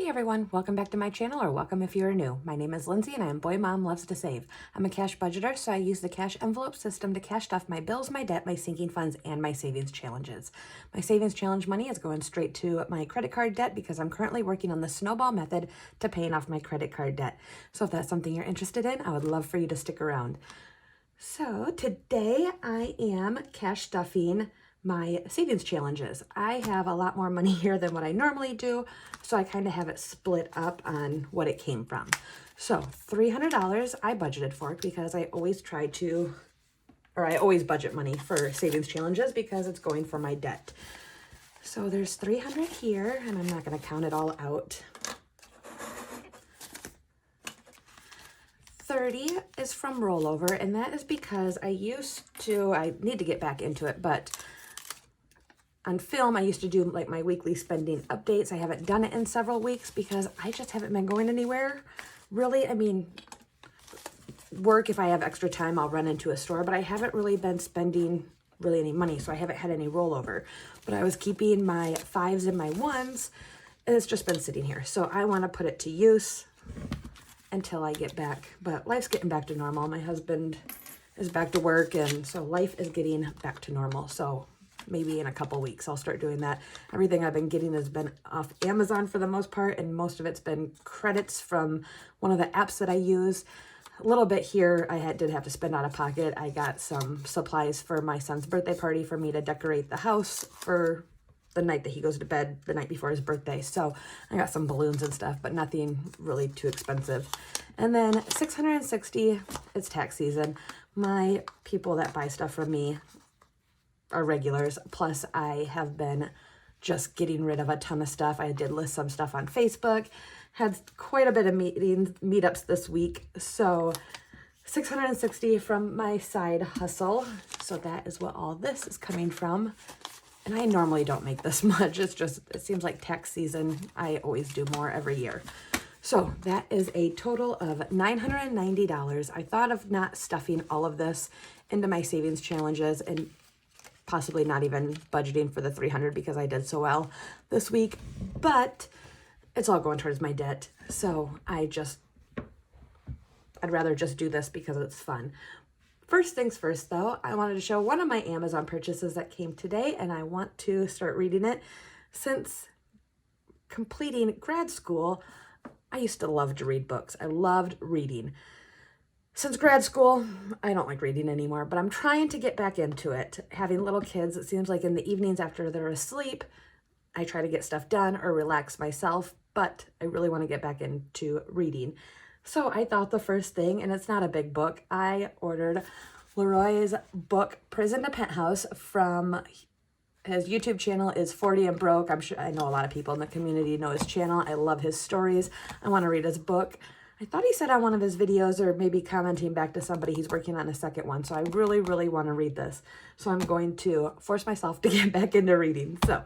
Hey everyone, welcome back to my channel, or welcome if you're new. My name is Lindsay and I am Boy Mom Loves to Save. I'm a cash budgeter, so I use the cash envelope system to cash stuff my bills, my debt, my sinking funds, and my savings challenges. My savings challenge money is going straight to my credit card debt because I'm currently working on the Snowball method to paying off my credit card debt. So if that's something you're interested in, I would love for you to stick around. So today I am cash stuffing my savings challenges. I have a lot more money here than what I normally do, so I kind of have it split up on what it came from. So $300 I budgeted for it because I always budget money for savings challenges because it's going for my debt. So there's 300 here, and I'm not going to count it all out. 30 is from rollover, and that is because I need to get back into it, but on film, I used to do like my weekly spending updates. I haven't done it in several weeks because I just haven't been going anywhere. Really, I mean, work, if I have extra time, I'll run into a store, but I haven't really been spending really any money, so I haven't had any rollover. But I was keeping my 5s and my 1s, and it's just been sitting here. So I want to put it to use until I get back. But life's getting back to normal. My husband is back to work, and so life is getting back to normal. So maybe in a couple weeks I'll start doing that. Everything I've been getting has been off Amazon for the most part, and most of it's been credits from one of the apps that I use. A little bit here I did have to spend out of pocket. I got some supplies for my son's birthday party for me to decorate the house for the night that he goes to bed, the night before his birthday. So I got some balloons and stuff, but nothing really too expensive. And then $660, it's tax season. My people that buy stuff from me are regulars, plus I have been just getting rid of a ton of stuff. I did list some stuff on Facebook, had quite a bit of meetups this week. So $660 from my side hustle. So that is what all this is coming from. And I normally don't make this much. It's just, it seems like tax season, I always do more every year. So that is a total of $990. I thought of not stuffing all of this into my savings challenges and possibly not even budgeting for the 300 because I did so well this week, but it's all going towards my debt. So I'd rather just do this because it's fun. First things first though, I wanted to show one of my Amazon purchases that came today, and I want to start reading it. Since completing grad school, I used to love to read books. I loved reading. Since grad school, I don't like reading anymore, but I'm trying to get back into it. Having little kids, it seems like in the evenings after they're asleep, I try to get stuff done or relax myself, but I really want to get back into reading. So I thought the first thing, and it's not a big book, I ordered Leroy's book, Prison to Penthouse, from his YouTube channel is 40 and Broke. I know a lot of people in the community know his channel. I love his stories. I want to read his book. I thought he said on one of his videos, or maybe commenting back to somebody, he's working on a second one. So I really, really want to read this. So I'm going to force myself to get back into reading. So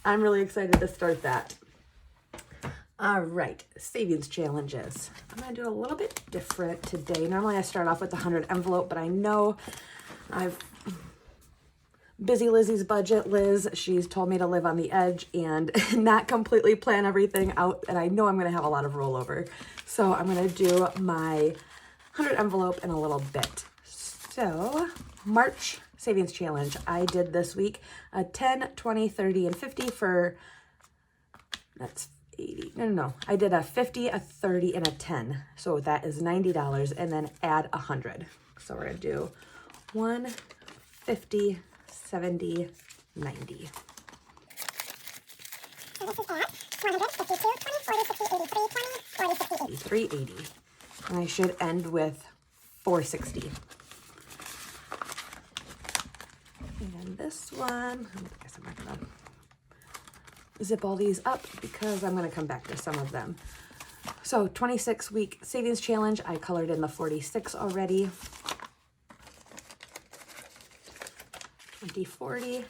I'm really excited to start that. All right, savings challenges. I'm going to do a little bit different today. Normally I start off with the 100 envelope, but I know I've busy Lizzie's budget. Liz, she's told me to live on the edge and not completely plan everything out, and I know I'm going to have a lot of rollover. So I'm going to do my 100 envelope in a little bit. So March savings challenge I did this week, a 10, 20, 30, and 50 for, that's 80. No. I did a 50, a 30, and a 10. So that is $90, and then add 100. So we're going to do 150, 70, 90. So this is at 152, 20, 40, 60, 83, 20, 40, 60, 80. 380. And I should end with 460. And this one, I guess I'm not going to zip all these up because I'm going to come back to some of them. So 26-week savings challenge, I colored in the 46 already. 20, 40,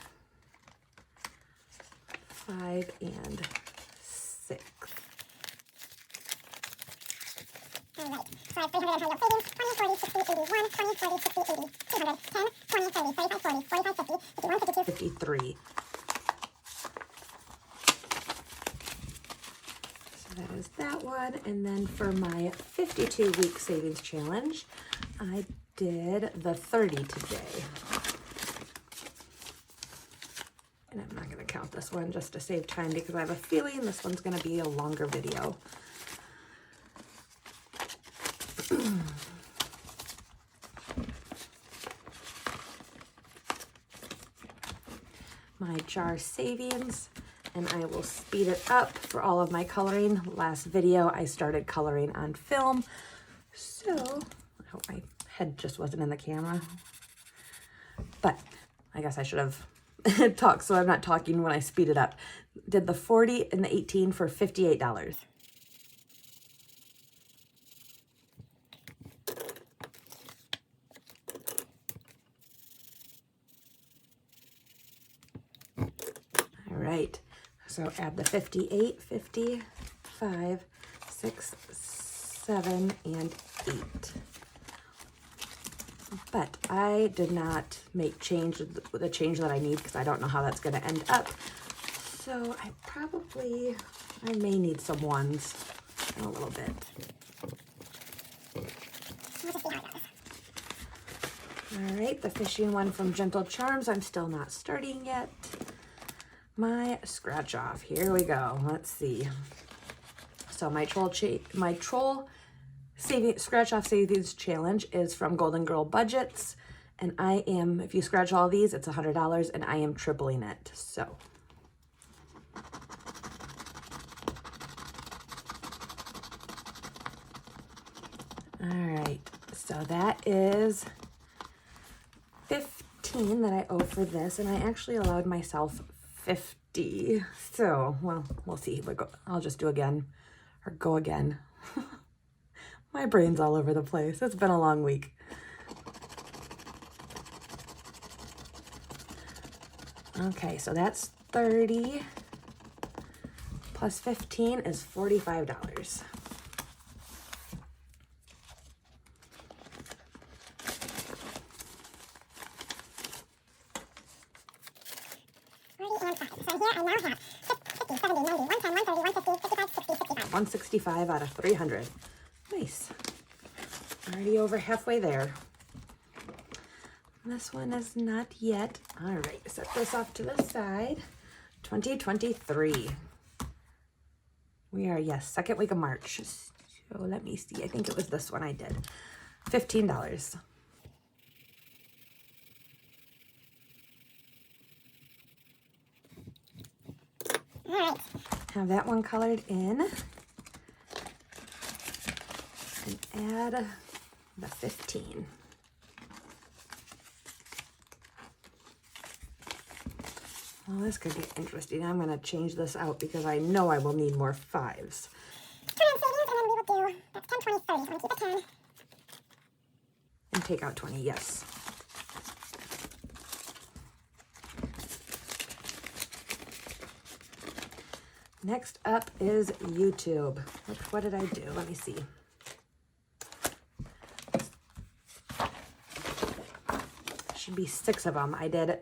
5, and 6. All right, so I have 300 in high yield savings, 20, 40, 60, 81, 20, 30, 60, 80, 200, 10, 20, 30, 35, 40, 45, 50, 51, 52, 53. So That is that one. And then for my 52-week savings challenge, I did the 30 today. And I'm not going to count this one just to save time because I have a feeling this one's going to be a longer video. My jar savings, and I will speed it up for all of my coloring. Last video I started coloring on film, so I hope my head just wasn't in the camera, but I guess I should have talked so I'm not talking when I speed it up. Did the 40 and the 18 for $58. All right, so add the 58, 55, 6, 7, and 8. But I did not make the change that I need because I don't know how that's going to end up. So I may need some ones in a little bit. All right, the fishing one from Gentle Charms, I'm still not starting yet. My scratch off, here we go. Let's see. So my troll scratch off savings challenge is from Golden Girl Budgets, and I am, if you scratch all these, it's $100, and I am tripling it. So all right, so that is 15 that I owe for this, and I actually allowed myself 50. So, well, we'll see. I'll just do again or go again. My brain's all over the place. It's been a long week. Okay, so that's 30 plus 15 is $45. $165 out of 300. Nice. Already over halfway there. This one is not yet. All right, set this off to the side. 2023. We are, yes, second week of March. So let me see. I think it was this one I did. $15. All right. Have that one colored in. And add the 15. Well, this could get interesting. I'm going to change this out because I know I will need more 5s. Turn on savings, and then we will do, that's 10, 20, 30. So I'm going to keep it 10. And take out 20, yes. Next up is YouTube. What did I do? Let me see. Should be 6 of them. I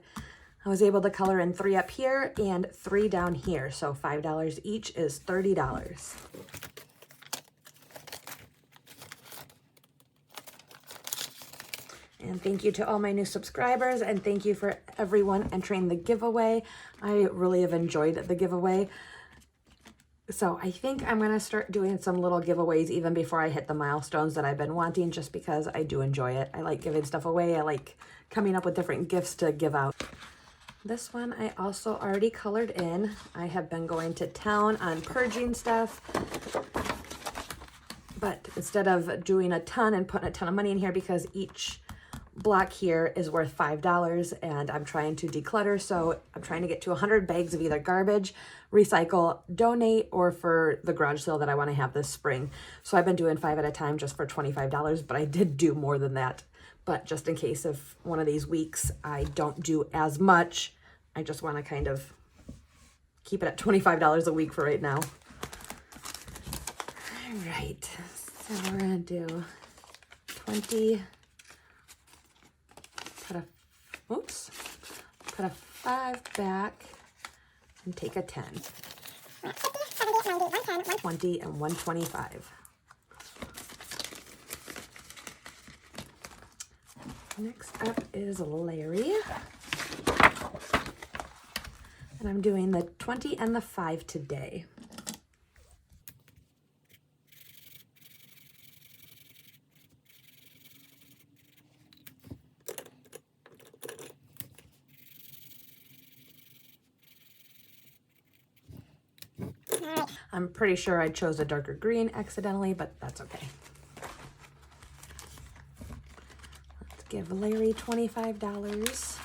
was able to color in 3 up here and 3 down here. So $5 each is $30. And thank you to all my new subscribers, and thank you for everyone entering the giveaway. I really have enjoyed the giveaway. So I think I'm going to start doing some little giveaways even before I hit the milestones that I've been wanting, just because I do enjoy it. I like giving stuff away. I like coming up with different gifts to give out. This one I also already colored in. I have been going to town on purging stuff, but instead of doing a ton and putting a ton of money in here, because each block here is worth $5 and I'm trying to declutter, so I'm trying to get to 100 bags of either garbage, recycle, donate, or for the garage sale that I want to have this spring. So I've been doing 5 at a time just for $25, but I did do more than that. But just in case if one of these weeks I don't do as much, I just want to kind of keep it at $25 a week for right now. All right, so we're going to do 20, put a 5 back and take a 10. 50, 70, 110, 20, and 125. Next up is Larry. And I'm doing the 20 and the 5 today. I'm pretty sure I chose a darker green accidentally, but that's okay. Let's give Larry $25.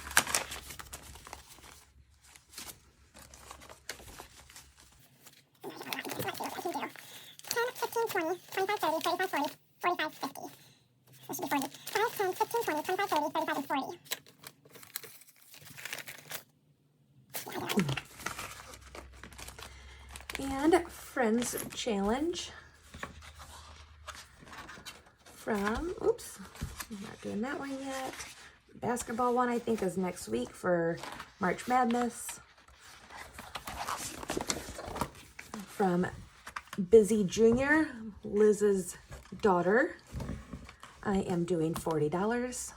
And Friends Challenge from, oops, I'm not doing that one yet. Basketball one I think is next week for March Madness. From Busy Junior, Liz's daughter, I am doing $40.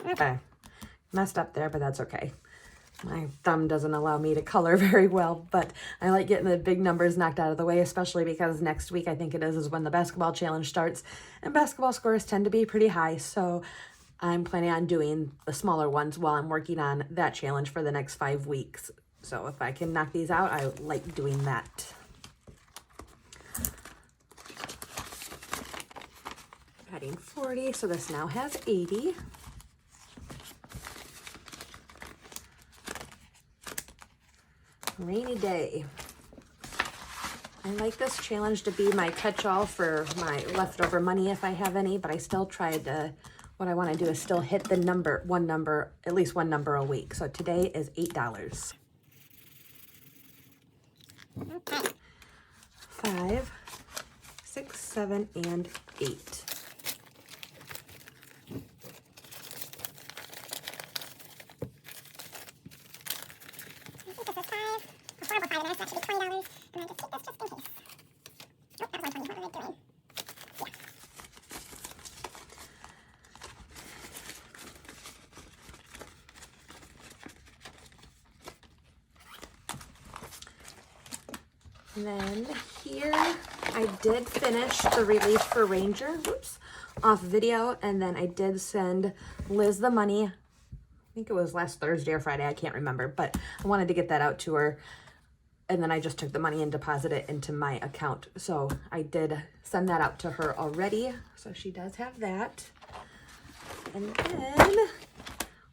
Okay, messed up there, but that's okay. My thumb doesn't allow me to color very well, but I like getting the big numbers knocked out of the way, especially because next week, I think it is when the basketball challenge starts, and basketball scores tend to be pretty high, so I'm planning on doing the smaller ones while I'm working on that challenge for the next 5 weeks. So if I can knock these out, I like doing that. Adding 40, so this now has 80. Rainy day. I like this challenge to be my catch-all for my leftover money if I have any, but I still try to, what I want to do is still hit the number, at least one number a week. So today is $8. Okay. 5, 6, 7, and 8. And then here, I did finish the Relief for Ranger, off video, and then I did send Liz the money. I think it was last Thursday or Friday, I can't remember, but I wanted to get that out to her, and then I just took the money and deposited it into my account. So I did send that out to her already, so she does have that. And then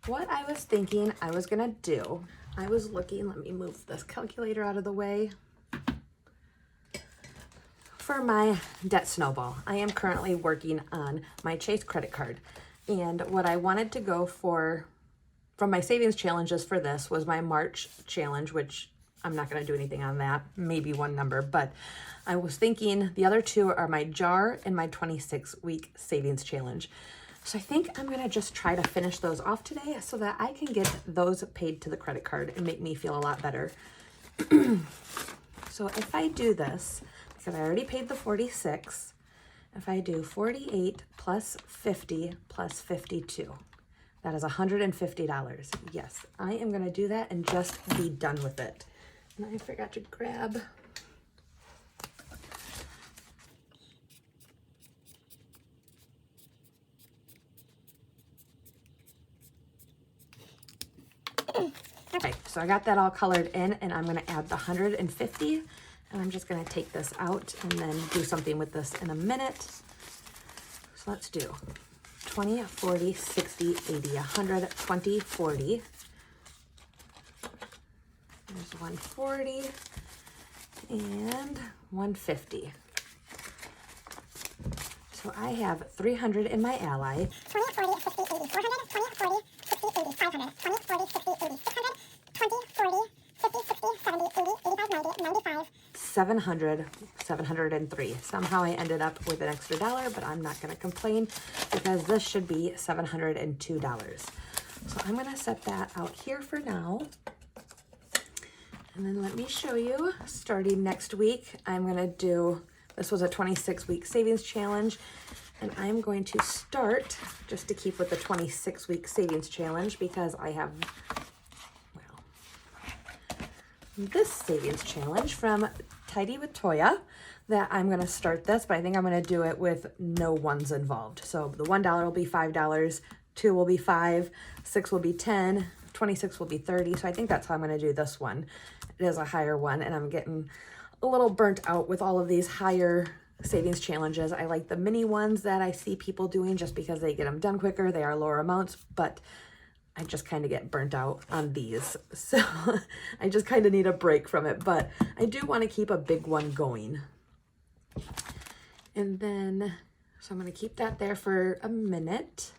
what I was thinking I was gonna do, I was looking, let me move this calculator out of the way. For my debt snowball, I am currently working on my Chase credit card. And what I wanted to go for, from my savings challenges for this, was my March challenge, which I'm not going to do anything on that, maybe one number, but I was thinking the other two are my jar and my 26-week savings challenge. So I think I'm going to just try to finish those off today so that I can get those paid to the credit card and make me feel a lot better. So if I do this, because I already paid the 46, if I do 48 plus 50 plus 52, that is $150. Yes, I am going to do that and just be done with it. And I forgot to grab. Okay, so I got that all colored in, and I'm going to add the 150, and I'm just going to take this out and then do something with this in a minute. So let's do 20, 40, 60, 80, 100, 20, 40. There's 140 and 150. So I have 300 in my ally, 20, 40, 60, 80, 400, 20, 40, 60, 80, 500, 20, 40, 60, 80, 600, 20, 40, 50, 60, 70, 80, 85, 90, 95. 700, 703. Somehow I ended up with an extra $1, but I'm not going to complain because this should be $702. So I'm going to set that out here for now. And then let me show you, starting next week, I'm going to do, this was a 26-week savings challenge, and I'm going to start, just to keep with the 26-week savings challenge, because I have, well, this savings challenge from Tidy with Toya, that I'm going to start this, but I think I'm going to do it with no ones involved. So the $1 will be $5, 2 will be 5, 6 will be 10, 26 will be 30. So I think that's how I'm going to do this one. It is a higher one, and I'm getting a little burnt out with all of these higher savings challenges. I like the mini ones that I see people doing just because they get them done quicker. They are lower amounts, but I just kind of get burnt out on these. So I just kind of need a break from it, but I do want to keep a big one going. And then, so I'm going to keep that there for a minute.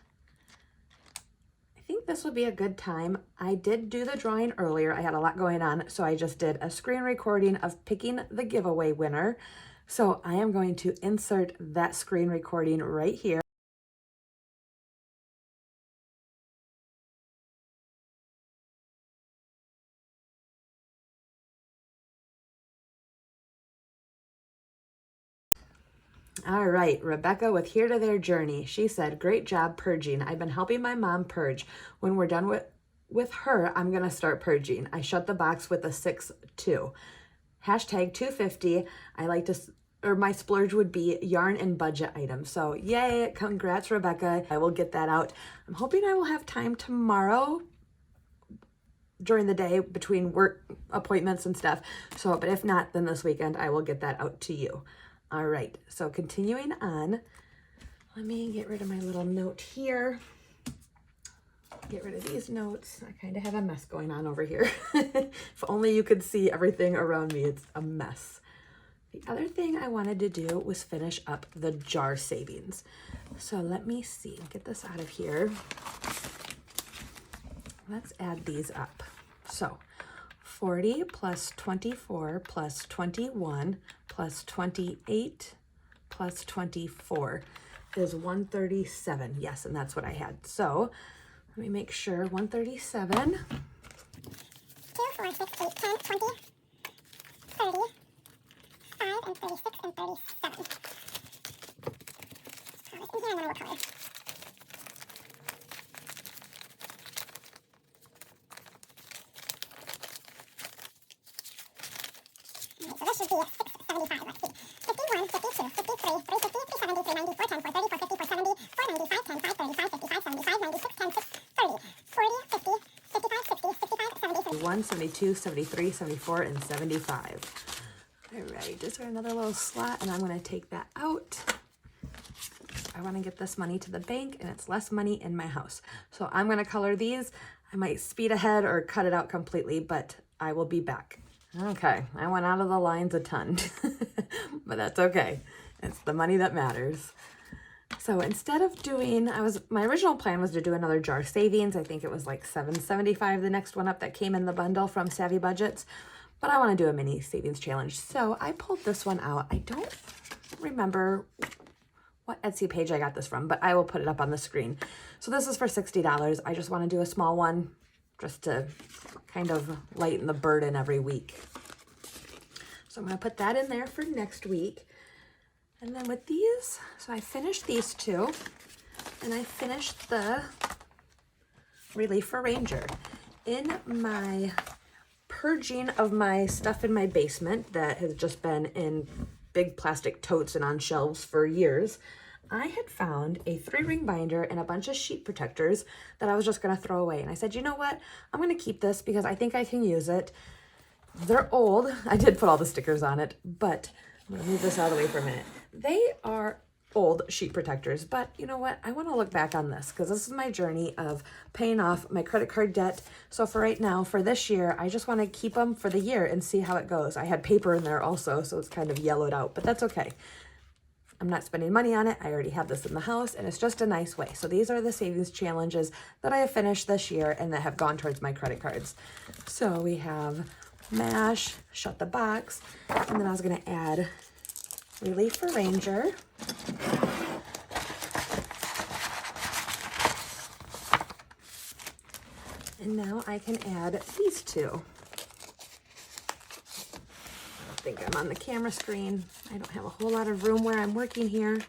I think this will be a good time. I did do the drawing earlier. I had a lot going on, so I just did a screen recording of picking the giveaway winner. So I am going to insert that screen recording right here. All right, Rebecca with Here to Their Journey. She said, great job purging. I've been helping my mom purge. When we're done with her, I'm going to start purging. I shut the box with a 6-2. Hashtag 250. I like to, or my splurge would be yarn and budget items. So yay, congrats, Rebecca. I will get that out. I'm hoping I will have time tomorrow during the day between work appointments and stuff. So, but if not, then this weekend I will get that out to you. All right, so continuing on, let me get rid of my little note here. Get rid of these notes. I kind of have a mess going on over here. If only you could see everything around me, it's a mess. The other thing I wanted to do was finish up the jar savings. So let me see, get this out of here. Let's add these up. So 40 plus 24 plus 21 plus 28 plus 24 is 137. Yes, and that's what I had. So let me make sure, 137. 2, 4, 6, 8, 10, 20, 30, 5, and 36, and 37. Colors in here, and then what color? So this should be 675, let's see. 51, 52, 53, 350, 370, 390, 410, 430, 450, 470, 490, 510, 530, 550, 575, 96, 10, 630, 40, 50, 55, 60, 65, 70, 71, 72, 73, 74, and 75. All right, just for another little slot, and I'm going to take that out. I want to get this money to the bank, and it's less money in my house. So I'm going to color these. I might speed ahead or cut it out completely, but I will be back. Okay, I went out of the lines a ton, but that's okay. It's the money that matters. So instead of doing, my original plan was to do another jar savings. I think it was like $7.75, the next one up that came in the bundle from Savvy Budgets, but I want to do a mini savings challenge. So I pulled this one out. I don't remember what Etsy page I got this from, but I will put it up on the screen. So this is for $60. I just want to do a small one just to kind of lighten the burden every week. So I'm going to put that in there for next week. And then with these, so I finished these two, and I finished the Relief for Ranger. In my purging of my stuff in my basement that has just been in big plastic totes and on shelves for years, I had found a 3-ring binder and a bunch of sheet protectors that I was just going to throw away. And I said, you know what? I'm going to keep this because I think I can use it. They're old. I did put all the stickers on it, but I'm going to move this out of the way for a minute. They are old sheet protectors, but you know what? I want to look back on this because this is my journey of paying off my credit card debt. So for right now, for this year, I just want to keep them for the year and see how it goes. I had paper in there also, so it's kind of yellowed out, but that's okay. I'm not spending money on it. I already have this in the house, and it's just a nice way. So these are the savings challenges that I have finished this year and that have gone towards my credit cards. So we have MASH, Shut the Box, and then I was going to add Relief for Ranger. And now I can add these two. I think I'm on the camera screen. I don't have a whole lot of room where I'm working here.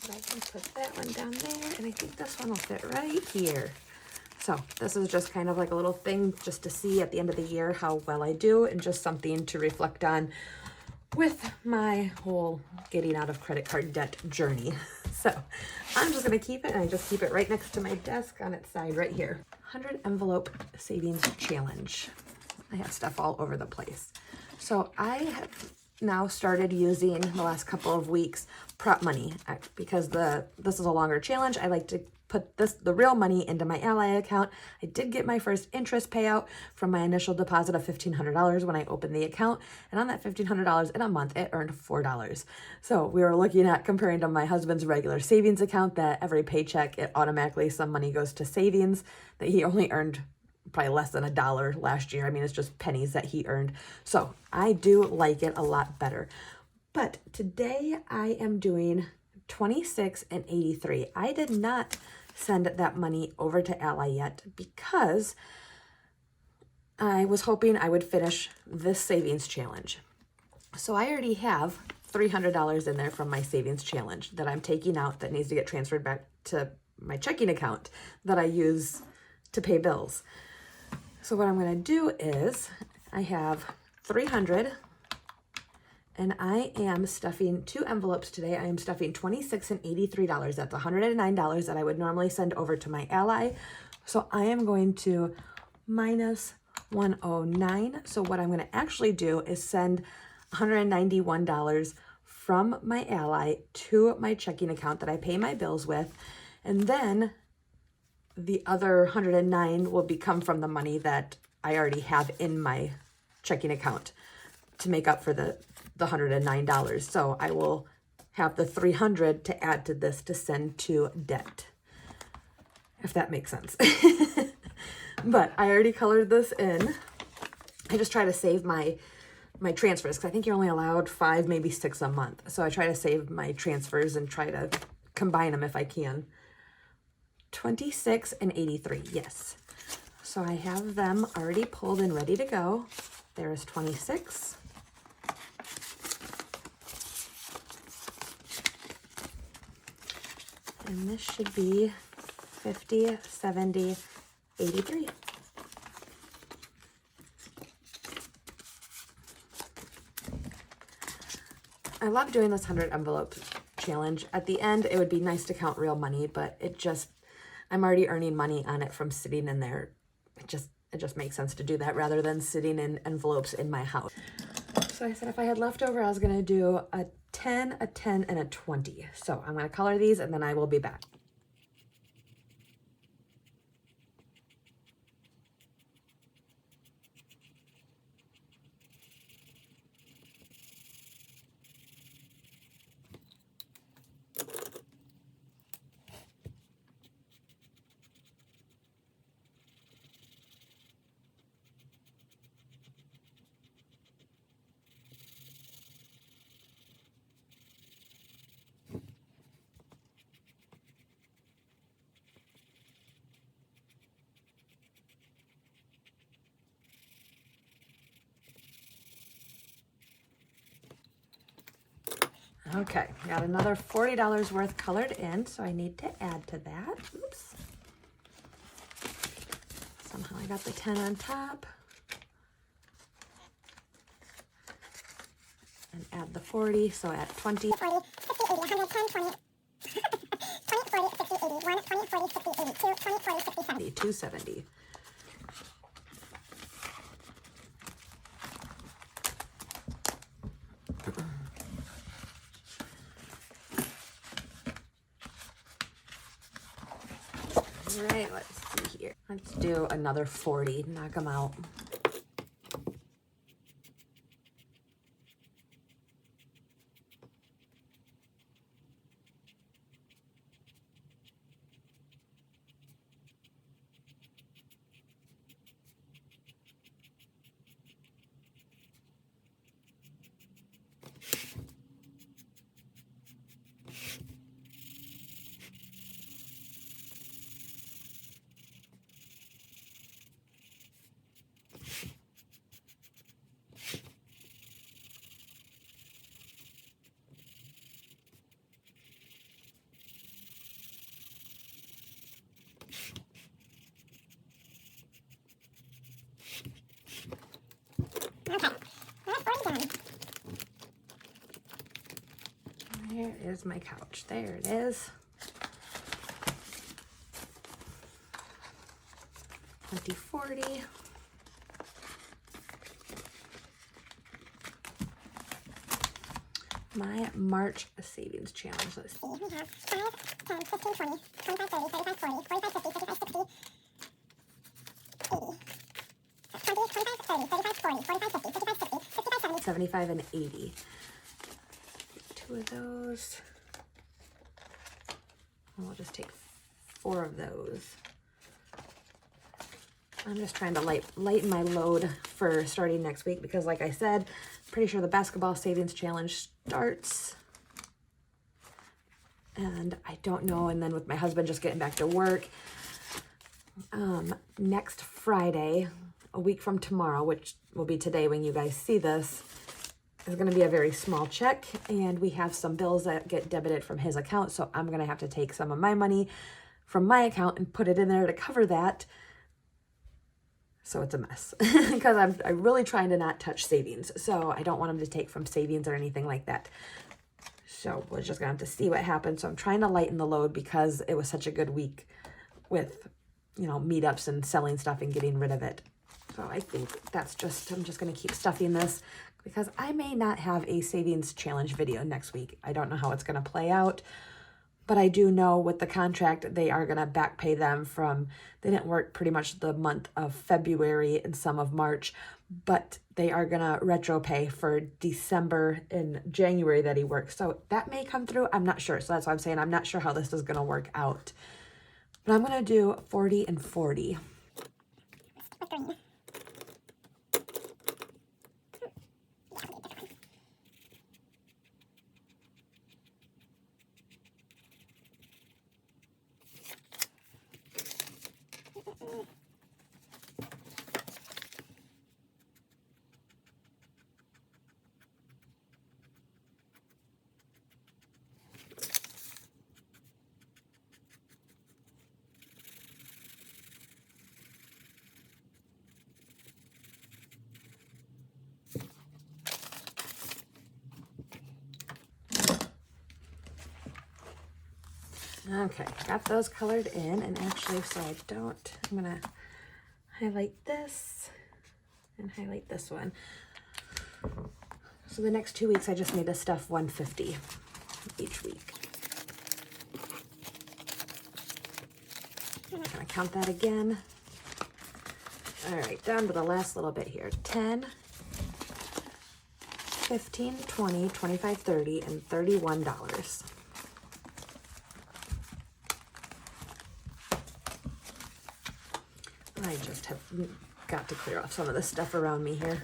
But I can put that one down there, and I think this one will fit right here. So this is just kind of like a little thing just to see at the end of the year how well I do, and just something to reflect on with my whole getting out of credit card debt journey. So I'm just going to keep it, and I just keep it right next to my desk on its side right here. 100 envelope savings challenge. I have stuff all over the place. So I have now started using the last couple of weeks prop money because this is a longer challenge. I like to put the real money into my Ally account. I did get my first interest payout from my initial deposit of $1,500 when I opened the account. And on that $1,500 in a month, it earned $4. So we were looking at comparing to my husband's regular savings account that every paycheck, it automatically, some money goes to savings, that he only earned probably less than $1 last year. I mean, it's just pennies that he earned. So I do like it a lot better. But today I am doing 26 and 83. I did not send that money over to Ally yet because I was hoping I would finish this savings challenge. So I already have $300 in there from my savings challenge that I'm taking out that needs to get transferred back to my checking account that I use to pay bills. So what I'm going to do is I have 300, and I am stuffing 2 envelopes today. I am stuffing $26 and $83. That's $109 that I would normally send over to my Ally. So I am going to minus 109. So what I'm going to actually do is send $191 from my Ally to my checking account that I pay my bills with. And then the other 109 will come from the money that I already have in my checking account to make up for the $109. So I will have the 300 to add to this to send to debt, if that makes sense. But I already colored this in. I just try to save my transfers because I think you're only allowed 5, maybe 6 a month. So I try to save my transfers and try to combine them if I can. 26 and 83, yes. So I have them already pulled and ready to go. There is 26. And this should be 50, 70, 83. I love doing this 100 envelope challenge. At the end, it would be nice to count real money, but I'm already earning money on it from sitting in there. It just makes sense to do that rather than sitting in envelopes in my house. So I said if I had leftover, I was going to do a 10, a 10, and a 20. So I'm going to color these and then I will be back. Okay, got another $40 worth colored in, so I need to add to that. Oops. Somehow I got the 10 on top. And add the 40, so at 20. 40, 50, 80, 110, 20. 20, 40, 50, 80, 1, 20, 40, 50, 80, 2, 20, 40, 50, 70. 270. All right, let's see here. Let's do another 40, knock them out. Okay, that's 40 done. There is my couch. There it is. 2040. My March savings challenge. Let's see. We have 5, 10, 15, 20, 25, 30, 35, 40, 45, 50, 55, 60, 80. 20, 25, 30, 35, 40, 45, 50, 55, 60, 65, 70. 75 and 80. Two of those. And we'll just take 4 of those. I'm just trying to lighten my load for starting next week because, like I said, pretty sure the basketball savings challenge starts. And I don't know, and then with my husband just getting back to work, next Friday, a week from tomorrow, which will be today when you guys see this, is going to be a very small check, and we have some bills that get debited from his account, so I'm going to have to take some of my money from my account and put it in there to cover that. So it's a mess because I'm really trying to not touch savings. So I don't want him to take from savings or anything like that. So we're just gonna have to see what happens. So I'm trying to lighten the load because it was such a good week with, you know, meetups and selling stuff and getting rid of it. So I think that's just, I'm just gonna keep stuffing this because I may not have a savings challenge video next week. I don't know how it's gonna play out. But I do know with the contract, they are going to back pay them from, they didn't work pretty much the month of February and some of March, but they are going to retro pay for December and January that he worked. So that may come through. I'm not sure. So that's why I'm saying I'm not sure how this is going to work out. But I'm going to do 40 and 40. Okay, got those colored in, and actually, so I don't, I'm gonna highlight this and highlight this one. So the next 2 weeks, I just need to stuff 150 each week. I'm gonna count that again. All right, down to the last little bit here. 10, 15, 20, 25, 30, and $31. I just have got to clear off some of the stuff around me here.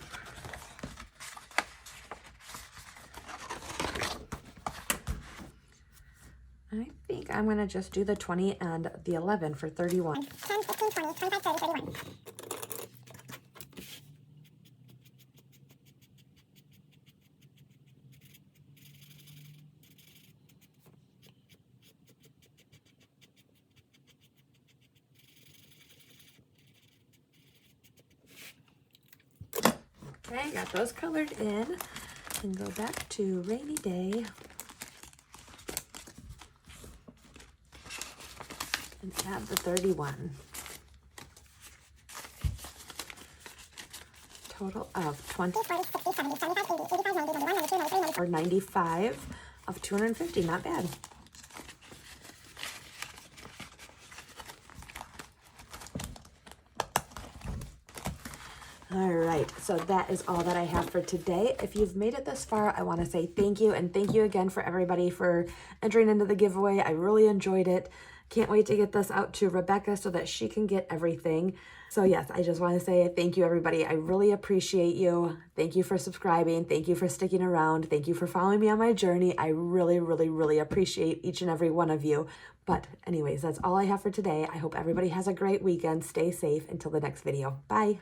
I think I'm going to just do the 20 and the 11 for 31. 10, 15, 20, 25, 30, 31. Okay, got those colored in, and go back to rainy day and add the 31. Total of 20 or 95 of 250, not bad. All right, so that is all that I have for today. If you've made it this far, I want to say thank you, and thank you again for everybody for entering into the giveaway. I really enjoyed it. Can't wait to get this out to Rebecca so that she can get everything. So yes, I just want to say thank you, everybody. I really appreciate you. Thank you for subscribing. Thank you for sticking around. Thank you for following me on my journey. I really, really, really appreciate each and every one of you. But anyways, that's all I have for today. I hope everybody has a great weekend. Stay safe until the next video. Bye.